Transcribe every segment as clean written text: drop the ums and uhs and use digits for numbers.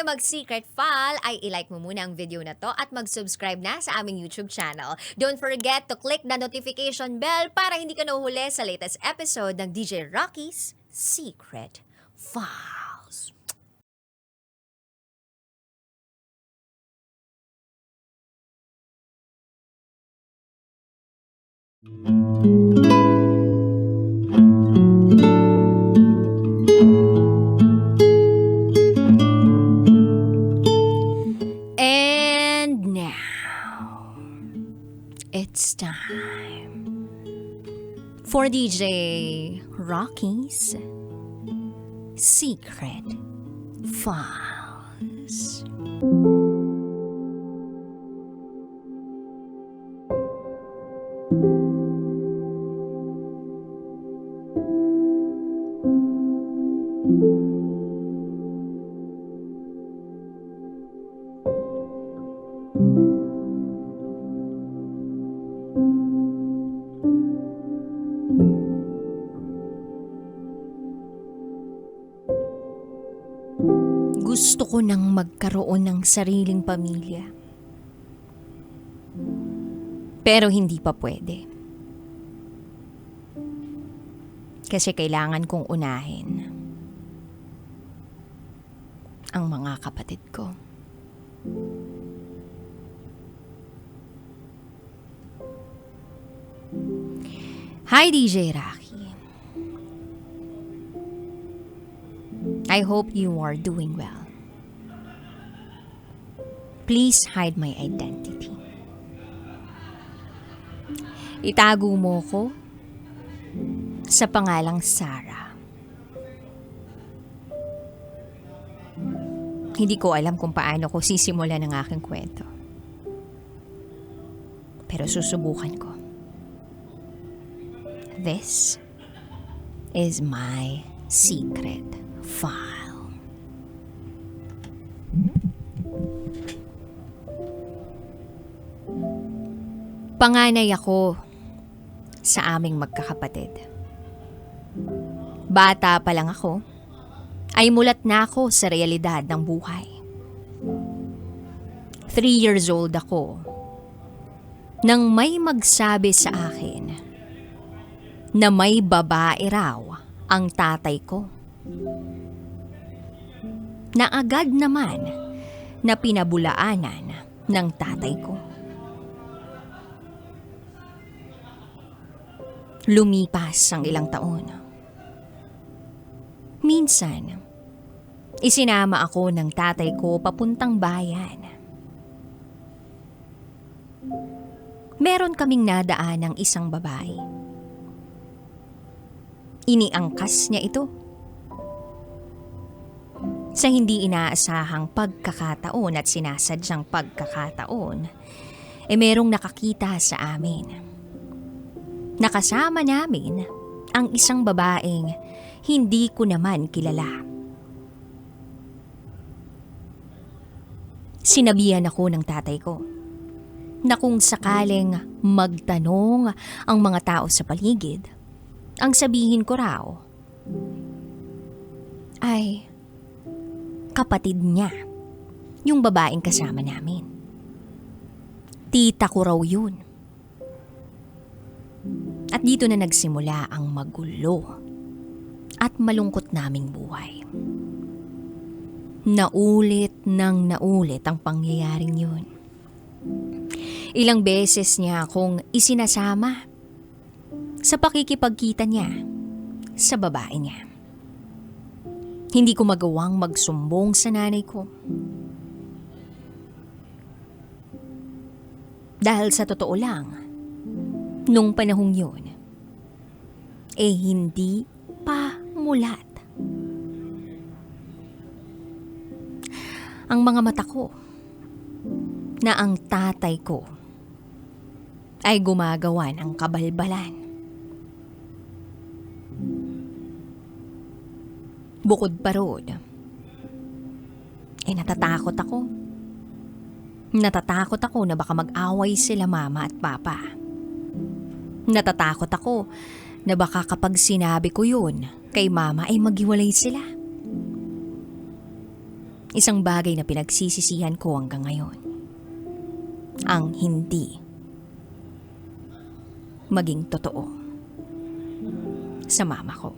mag-secret file, ay ilike mo muna ang video na to at mag-subscribe na sa aming YouTube channel. Don't forget to click the notification bell para hindi ka nahuhuli sa latest episode ng DJ Rocky's Secret Files. And now, it's time for DJ Rocky's Secret Files. Gusto ko nang magkaroon ng sariling pamilya. Pero hindi pa pwede. Kasi kailangan kong unahin ang mga kapatid ko. Hi, DJ Rocky. I hope you are doing well. Please hide my identity. Itago mo ko sa pangalang Sarah. Hindi ko alam kung paano ko sisimulan ang aking kwento. Pero susubukan ko. This is my secret file. Panganay ako sa aming magkakapatid. Bata pa lang ako, ay mulat na ako sa realidad ng buhay. 3 years old ako nang may magsabi sa akin na may babae raw ang tatay ko. Na agad naman na pinabulaanan ng tatay ko. Lumipas ang ilang taon. Minsan, isinama ako ng tatay ko papuntang bayan. Meron kaming nadaan ng isang babae. Iniangkas niya ito. Sa hindi inaasahang pagkakataon at sinasadyang pagkakataon, merong nakakita sa amin. Nakasama namin ang isang babaeng hindi ko naman kilala. Sinabihan ako ng tatay ko na kung sakaling magtanong ang mga tao sa paligid, ang sabihin ko raw ay kapatid niya, yung babaeng kasama namin. Tita ko raw yun. At dito na nagsimula ang magulo at malungkot naming buhay. Naulit nang naulit ang pangyayaring yun. Ilang beses niya akong isinasama sa pakikipagkita niya sa babae niya. Hindi ko magawang magsumbong sa nanay ko. Dahil sa totoo lang, nung panahong yun, hindi pa mulat ang mga mata ko na ang tatay ko ay gumagawa ng kabalbalan. Bukod pa roon, natatakot ako. Natatakot ako na baka mag-away sila mama at papa. Natatakot ako na baka kapag sinabi ko yun kay mama ay maghiwalay sila. Isang bagay na pinagsisisihan ko hanggang ngayon. Ang hindi maging totoo sa mama ko.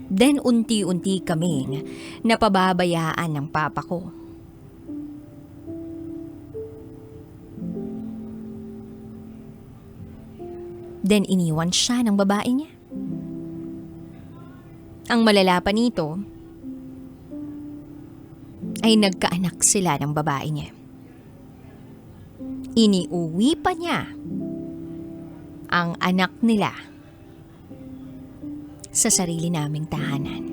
Then unti-unti kaming napababayaan ng papa ko. Then iniwan siya ng babae niya. Ang malala pa nito ay nagkaanak sila ng babae niya. Iniuwi pa niya ang anak nila sa sarili naming tahanan.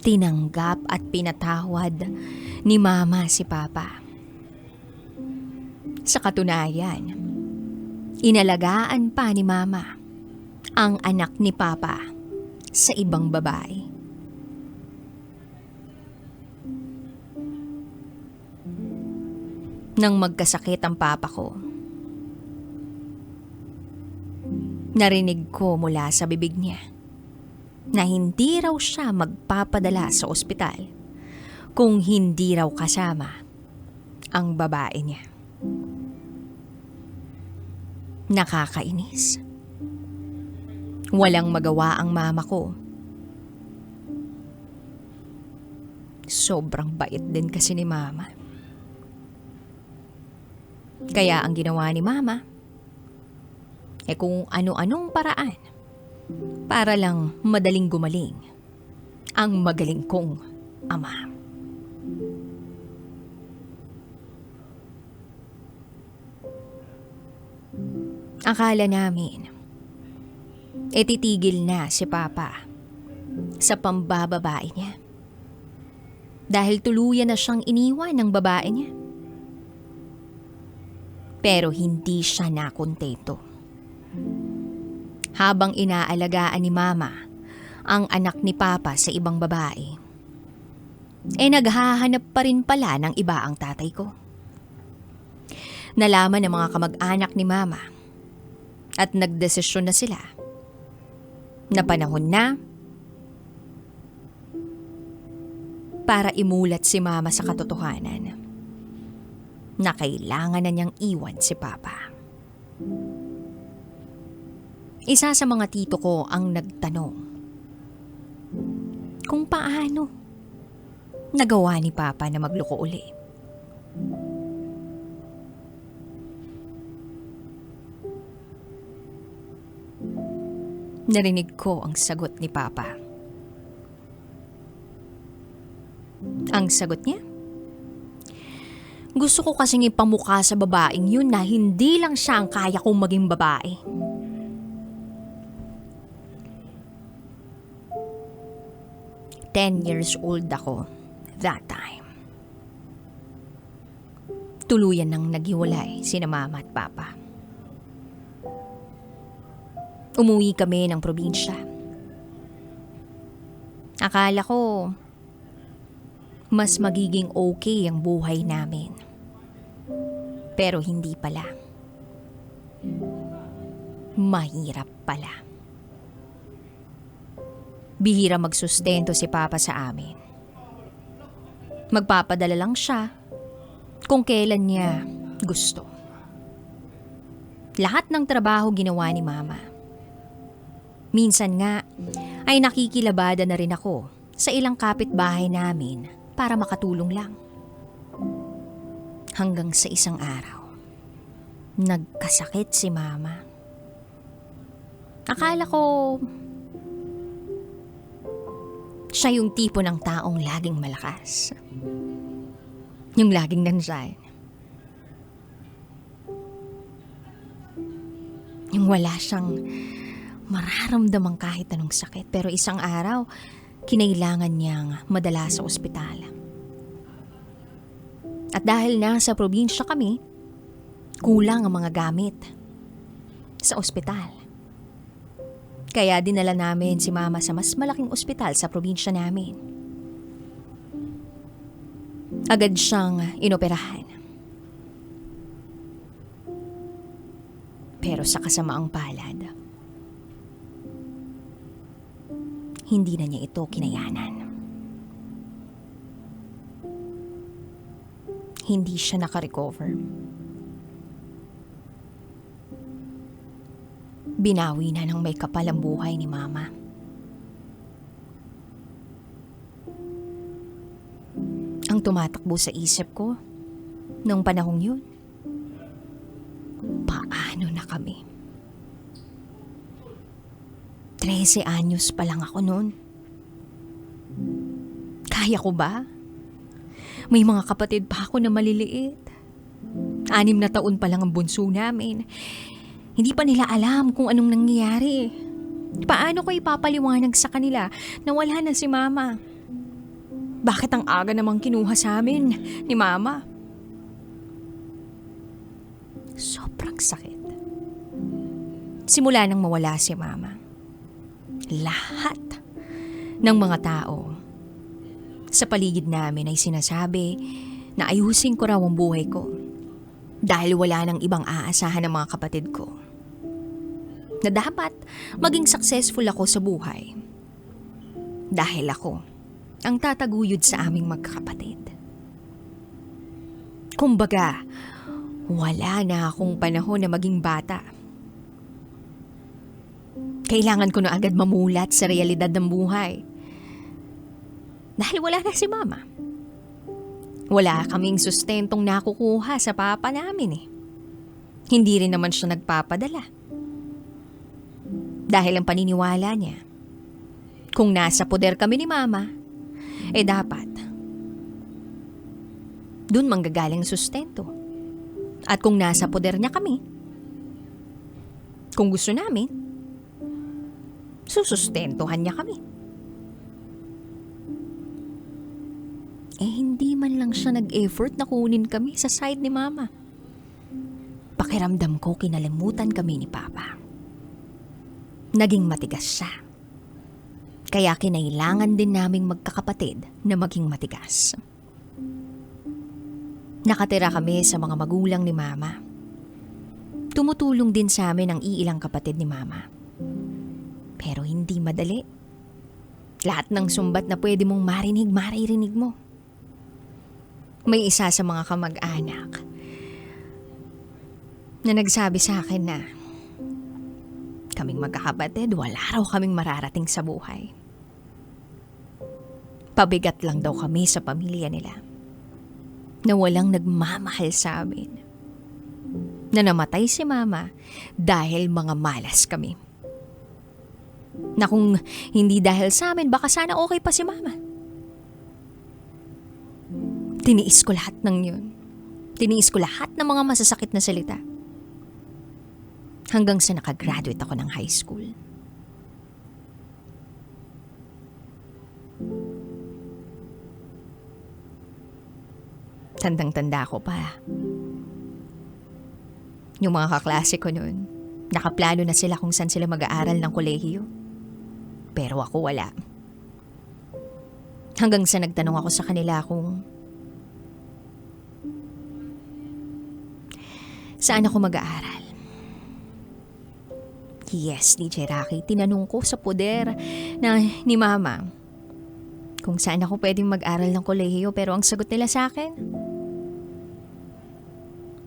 Tinanggap at pinatawad ni mama si papa. Sa katunayan, inalagaan pa ni mama ang anak ni papa sa ibang babae. Nang magkasakit ang papa ko, narinig ko mula sa bibig niya na hindi raw siya magpapadala sa ospital kung hindi raw kasama ang babae niya. Nakakainis. Walang magawa ang mama ko. Sobrang bait din kasi ni mama. Kaya ang ginawa ni mama, kung ano-anong paraan para lang madaling gumaling ang magaling kong ama. Akala namin, titigil na si papa sa pambababae niya. Dahil tuluyan na siyang iniwan ng babae niya. Pero hindi siya nakontento. Habang inaalagaan ni mama ang anak ni papa sa ibang babae, naghahanap pa rin pala ng iba ang tatay ko. Nalaman ng mga kamag-anak ni mama at nagdesisyon na sila na panahon na para imulat si mama sa katotohanan na kailangan na niyang iwan si papa. Isa sa mga tito ko ang nagtanong kung paano nagawa ni papa na magloko uli. Narinig ko ang sagot ni papa. Ang sagot niya? Gusto ko kasing ipamukha sa babaeng yun na hindi lang siya ang kaya kong maging babae. Ten years old ako that time. Tuluyan nang naghiwalay sina mama at papa. Umuwi kami ng probinsya. Akala ko mas magiging okay ang buhay namin. Pero hindi pala. Mahirap pala. Bihira magsustento si papa sa amin. Magpapadala lang siya kung kailan niya gusto. Lahat ng trabaho ginawa ni mama. Minsan nga ay nakikilabada na rin ako sa ilang kapitbahay namin para makatulong lang. Hanggang sa isang araw, nagkasakit si mama. Akala ko siya yung tipo ng taong laging malakas. Yung laging nandyan. Yung wala siyang mararamdaman kahit anong sakit. Pero isang araw, kinailangan niyang madala sa ospital. At dahil nasa probinsya kami, kulang ang mga gamit sa ospital. Kaya dinala namin si mama sa mas malaking ospital sa probinsya namin. Agad siyang inoperahan. Pero sa kasamaang palad, hindi na niya ito kinayanan. Hindi siya nakarecover. Binawi na ng may kapal ang buhay ni Mama. Ang tumatakbo sa isip ko noong panahong yun, paano na kami? 13 anyos pa lang ako noon. Kaya ko ba? May mga kapatid pa ako na maliliit. 6 na taon pa lang ang bunso namin. Hindi pa nila alam kung anong nangyayari. Paano ko ipapaliwanag sa kanila na wala na si Mama? Bakit ang aga namang kinuha sa amin ni Mama? Sobrang sakit. Simula nang mawala si Mama, lahat ng mga tao sa paligid namin ay sinasabi na ayusin ko raw ang buhay ko dahil wala nang ibang aasahan ng mga kapatid ko. Na dapat maging successful ako sa buhay dahil ako ang tataguyod sa aming magkakapatid. Kumbaga, wala na akong panahon na maging bata. Kailangan ko na agad mamulat sa realidad ng buhay. Dahil wala na si Mama. Wala kaming sustentong nakukuha sa papa namin eh. Hindi rin naman siya nagpapadala. Dahil ang paniniwala niya, kung nasa poder kami ni Mama, dapat dun manggagaling sustento. At kung nasa poder niya kami, kung gusto namin, susustentuhan niya kami. Hindi man lang siya nag-effort na kunin kami sa side ni Mama. Pakiramdam ko kinalimutan kami ni Papa. Naging matigas siya. Kaya kinailangan din naming magkakapatid na maging matigas. Nakatira kami sa mga magulang ni Mama. Tumutulong din sa amin ang iilang kapatid ni Mama. Pero hindi madali. Lahat ng sumbat na pwede mong marinig, maririnig mo. May isa sa mga kamag-anak na nagsabi sa akin na kaming magkakapatid, wala raw kaming mararating sa buhay. Pabigat lang daw kami sa pamilya nila. Na walang nagmamahal sa amin. Na namatay si Mama dahil mga malas kami. Na kung hindi dahil sa amin, baka sana okay pa si Mama. Tiniis ko lahat ng yun. Tiniis ko lahat ng mga masasakit na salita. Hanggang sa nakagraduate ako ng high school. Tandang-tanda ko pa. Yung mga kaklase ko noon, nakaplano na sila kung saan sila mag-aaral ng kolehiyo. Pero ako wala. Hanggang sa nagtanong ako sa kanila kung saan ako mag-aaral. Yes, DJ Rocky, tinanong ko sa poder na ni Mama kung saan ako pwedeng mag-aral ng kolehiyo, pero ang sagot nila sa akin,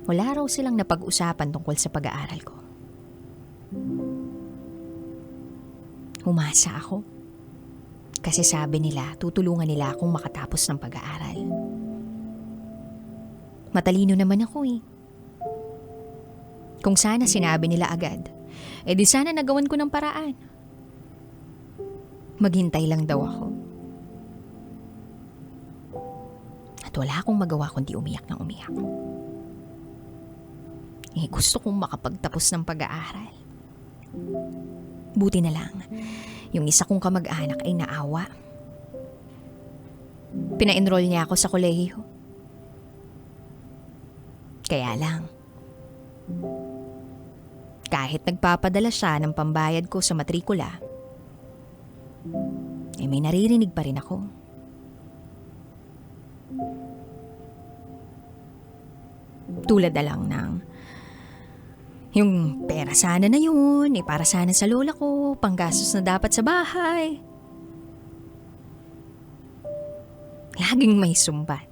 wala raw silang napag-usapan tungkol sa pag-aaral ko. Umasa ako. Kasi sabi nila, tutulungan nila akong makatapos ng pag-aaral. Matalino naman ako eh. Kung sana sinabi nila agad, di sana nagawan ko ng paraan. Maghintay lang daw ako. At wala akong magawa kundi umiyak ng umiyak. Gusto kong makapagtapos ng pag-aaral. Buti na lang, yung isa kong kamag-anak ay naawa. Pina-enroll niya ako sa kolehiyo. Kaya lang, kahit nagpapadala siya ng pambayad ko sa matrikula, may naririnig pa rin ako. Tulad na lang ng yung pera sana na yun, para sana sa lola ko, panggastos na dapat sa bahay. laging may sumbat.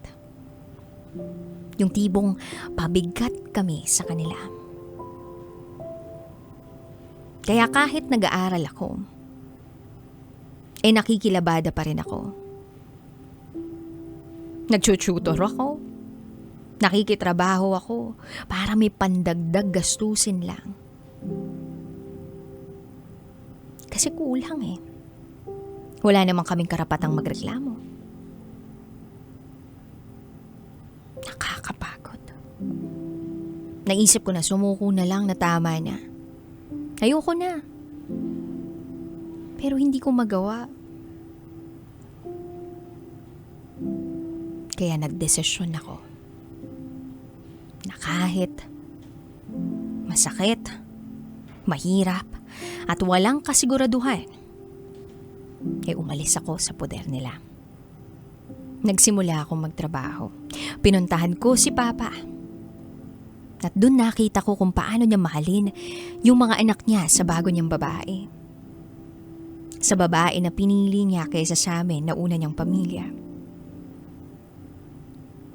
Yung tibong pabigat kami sa kanila. Kaya kahit nag-aaral ako, nakikilabada pa rin ako. Nagtututor ako, nakikitrabaho ako para may pandagdag gastusin lang. Kasi kulang eh. Wala namang kaming karapatang magreklamo. Nakakapagod. Naisip ko na sumuko na lang na tama na. Ayoko na. Pero hindi ko magawa. Kaya nagdesisyon ako na kahit masakit, mahirap, at walang kasiguraduhan, umalis ako sa poder nila. Nagsimula akong magtrabaho. Pinuntahan ko si Papa. At doon nakita ko kung paano niya mahalin yung mga anak niya sa bago niyang babae. Sa babae na pinili niya kaysa sa amin na una niyang pamilya.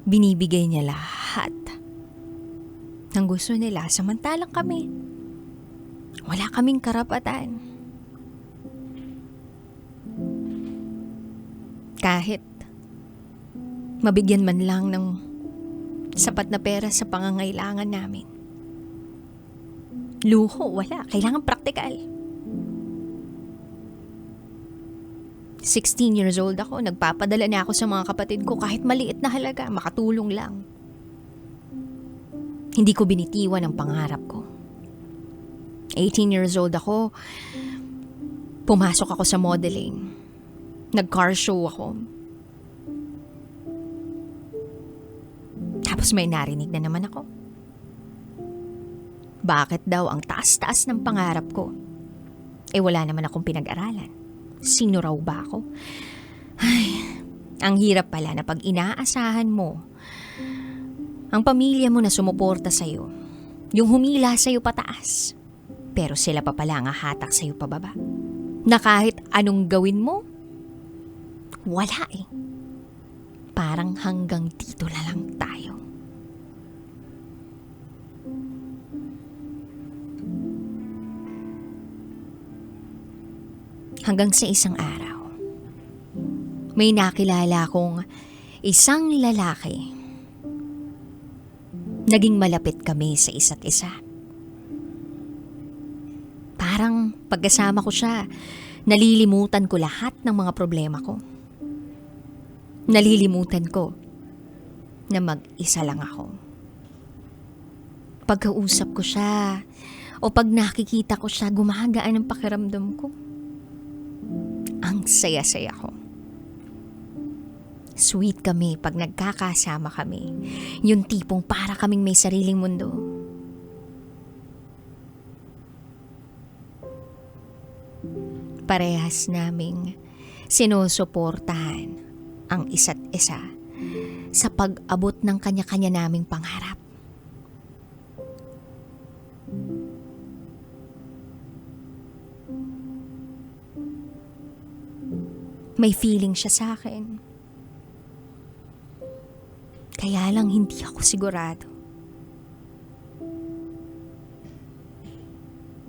Binibigay niya lahat ng gusto nila samantalang kami. Wala kaming karapatan. Kahit mabigyan man lang ng sapat na pera sa pangangailangan namin. Luho, wala. Kailangan praktikal. 16 years old ako, nagpapadala na ako sa mga kapatid ko kahit maliit na halaga, makatulong lang. Hindi ko binitiwan ang pangarap ko. 18 years old ako, pumasok ako sa modeling. Nag-car show ako. Tapos may narinig na naman ako. Bakit daw ang taas-taas ng pangarap ko? Wala naman akong pinag-aralan. Sino raw ba ako? Ay, ang hirap pala na pag inaasahan mo ang pamilya mo na sumuporta sa'yo, yung humila sa'yo pataas, pero sila pa pala ang hatak sa'yo pababa. Na kahit anong gawin mo, wala eh. Parang hanggang dito na lang tayo. Hanggang sa isang araw, may nakilala kong isang lalaki. Naging malapit kami sa isa't isa. Parang pagkasama ko siya, nalilimutan ko lahat ng mga problema ko. Nalilimutan ko na mag-isa lang ako. Pagkausap ko siya o pag nakikita ko siya, gumagaan ang pakiramdam ko. Ang saya-saya ko. Sweet kami pag nagkakasama kami. Yung tipong para kaming may sariling mundo. Parehas naming sinusuportahan ang isa't isa sa pag-abot ng kanya-kanya naming pangarap. May feeling siya sa akin. Kaya lang hindi ako sigurado.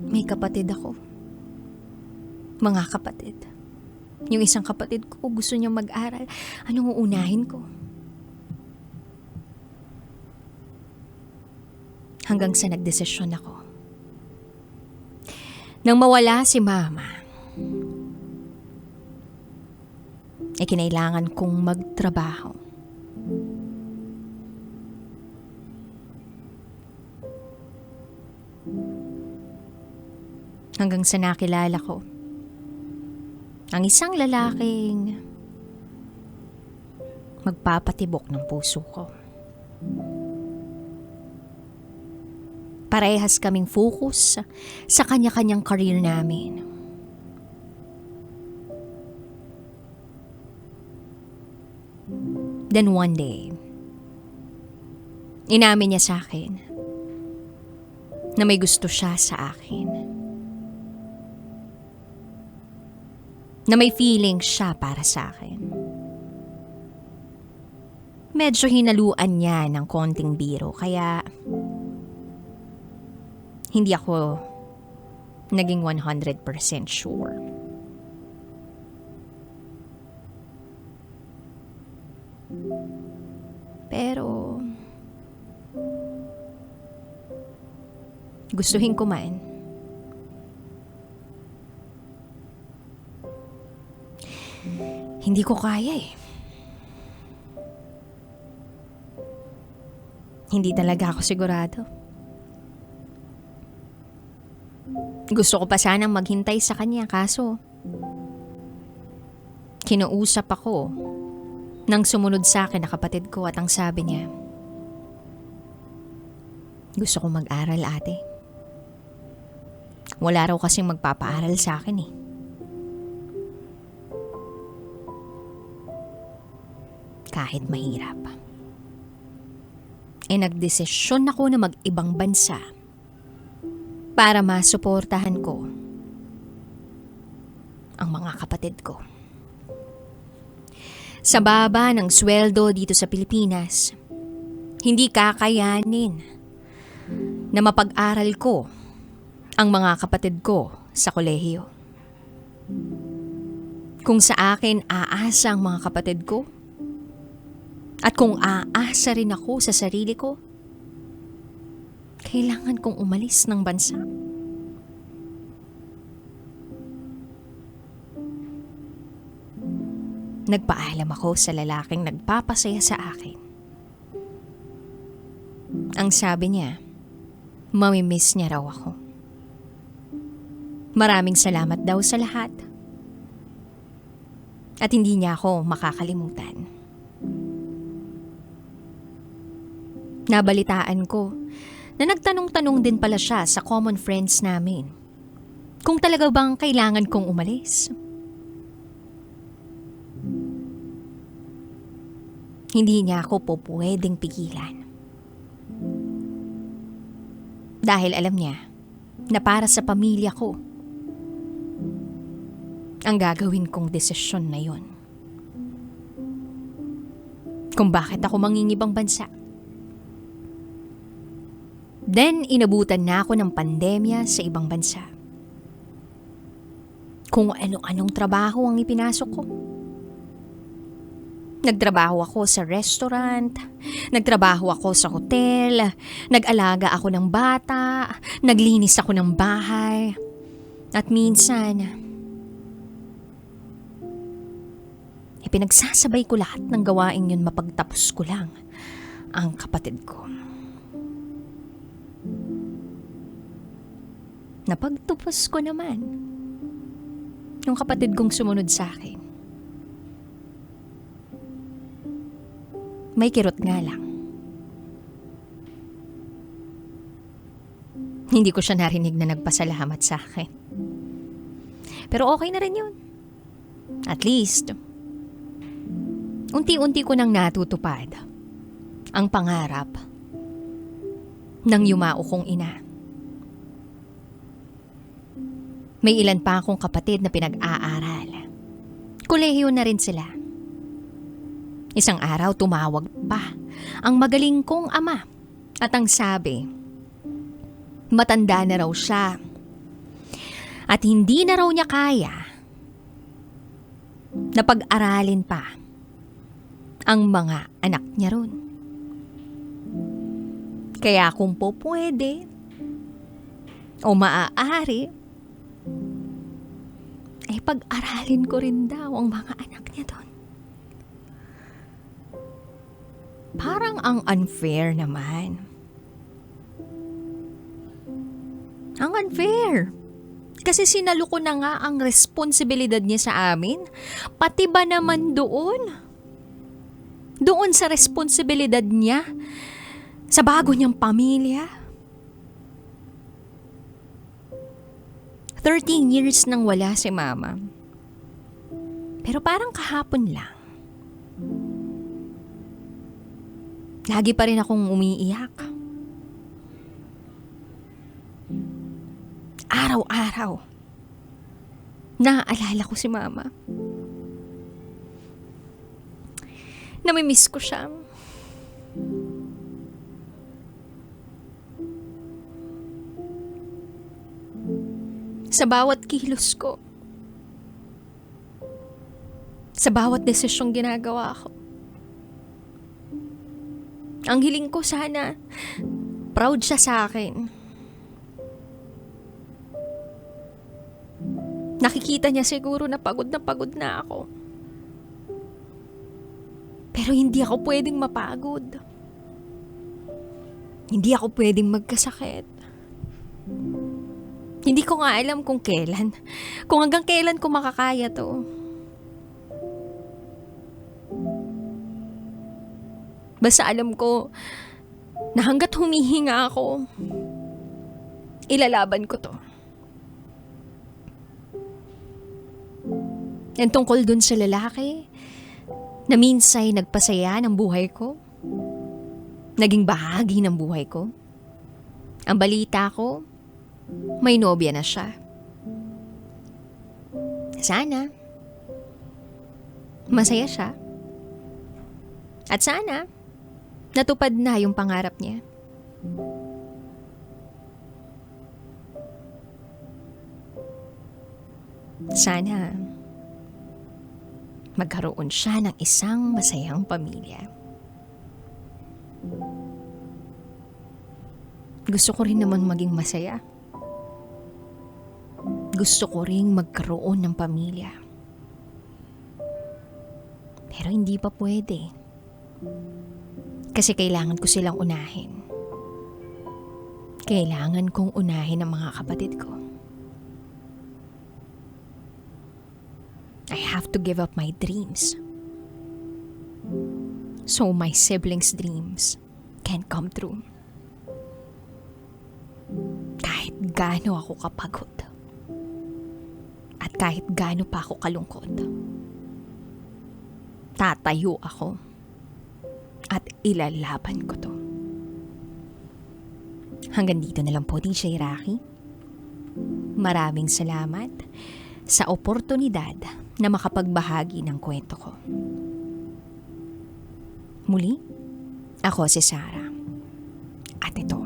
May kapatid ako. Mga kapatid. Yung isang kapatid ko gusto niyang mag-aral. Anong uunahin ko? Hanggang sa nagdesisyon ako. Nang mawala si Mama, kinailangan kong magtrabaho. Hanggang sa nakilala ko ang isang lalaking magpapatibok ng puso ko. Parehas kaming focus sa kanya-kanyang career namin. Then one day, inamin niya sa akin na may gusto siya sa akin. Na may feeling siya para sa akin. medyo hinaluan niya ng konting biro kaya hindi ako naging 100% sure. Pero gustuhin ko man, hindi ko kaya eh. Hindi talaga ako sigurado. Gusto ko pa sanang maghintay sa kanya kaso kinausap ako nang sumunod sa akin na kapatid ko at ang sabi niya, gusto ko mag-aral ate. Wala raw kasing magpapaaral sa akin eh. Kahit mahirap. Nagdesisyon ako na mag-ibang bansa para masuportahan ko ang mga kapatid ko. Sa baba ng sweldo dito sa Pilipinas, hindi kakayanin na mapag-aral ko ang mga kapatid ko sa kolehiyo. Kung sa akin aasa ang mga kapatid ko, at kung aasa rin ako sa sarili ko, kailangan kong umalis ng bansa. Nagpaalam ako sa lalaking nagpapasaya sa akin. Ang sabi niya, mamimiss niya raw ako. Maraming salamat daw sa lahat. At hindi niya ako makakalimutan. Nabalitaan ko na nagtanong-tanong din pala siya sa common friends namin kung talaga bang kailangan kong umalis. Hindi niya ako po pwedeng pigilan. Dahil alam niya na para sa pamilya ko ang gagawin kong desisyon na yon. Kung bakit ako mangingibang bansa. Then inabutan na ako ng pandemya sa ibang bansa. Kung ano-anong trabaho ang ipinasok ko. Nagtrabaho ako sa restaurant, nagtrabaho ako sa hotel, nag-alaga ako ng bata, naglinis ako ng bahay. At minsan, ipinagsasabay ko lahat ng gawain yun mapagtapos ko lang ang kapatid ko. Napagtapos ko naman yung kapatid kong sumunod sa akin. May kirot nga lang. Hindi ko siya narinig na nagpasalamat sa akin. Pero okay na rin yun. At least, unti-unti ko nang natutupad ang pangarap ng yumao kong ina. May ilan pa akong kapatid na pinag-aaral. Kolehiyo na rin sila. Isang araw tumawag pa ang magaling kong ama at ang sabi, matanda na raw siya at hindi na raw niya kaya na pag-aralin pa ang mga anak niya ron. Kaya kung po pwede o maaari, ay pag-aralin ko rin daw ang mga anak niya doon. Parang ang unfair naman. Ang unfair. Kasi sinalo ko na nga ang responsibilidad niya sa amin. Pati ba naman doon? Doon sa responsibilidad niya sa bago niyang pamilya. 13 years nang wala si mama. Pero parang kahapon lang. Lagi pa rin akong umiiyak. Araw-araw, naaalala ko si mama. Namimiss ko siya. Sa bawat kilos ko. Sa bawat desisyong ginagawa ko. Ang hiling ko sana, proud siya sa akin. Nakikita niya siguro na pagod na ako. Pero hindi ako pwedeng mapagod. Hindi ako pwedeng magkasakit. Hindi ko nga alam kung kailan. Kung hanggang kailan ko makakaya to. Basta alam ko na hanggat humihinga ako, ilalaban ko to. Yan tungkol dun sa lalaki na minsay nagpasaya ng buhay ko. Naging bahagi ng buhay ko. Ang balita ko, may nobya na siya. Sana masaya siya. At sana natupad na yung pangarap niya. Sana magkaroon siya ng isang masayang pamilya. Gusto ko rin naman maging masaya. Gusto ko rin magkaroon ng pamilya. Pero hindi pa pwede. Kasi kailangan ko silang unahin. Kailangan kong unahin ang mga kapatid ko. I have to give up my dreams. So my siblings' dreams can come true. Kahit gaano ako kapagod. At kahit gaano pa ako kalungkot. Tatayo ako. At ilalaban ko to. Hanggang dito na lang po, DJ Rocky. Maraming salamat sa oportunidad na makapagbahagi ng kwento ko. Muli, ako si Sarah. At ito,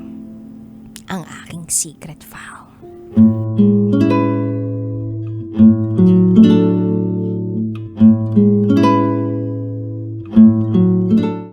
ang aking secret file.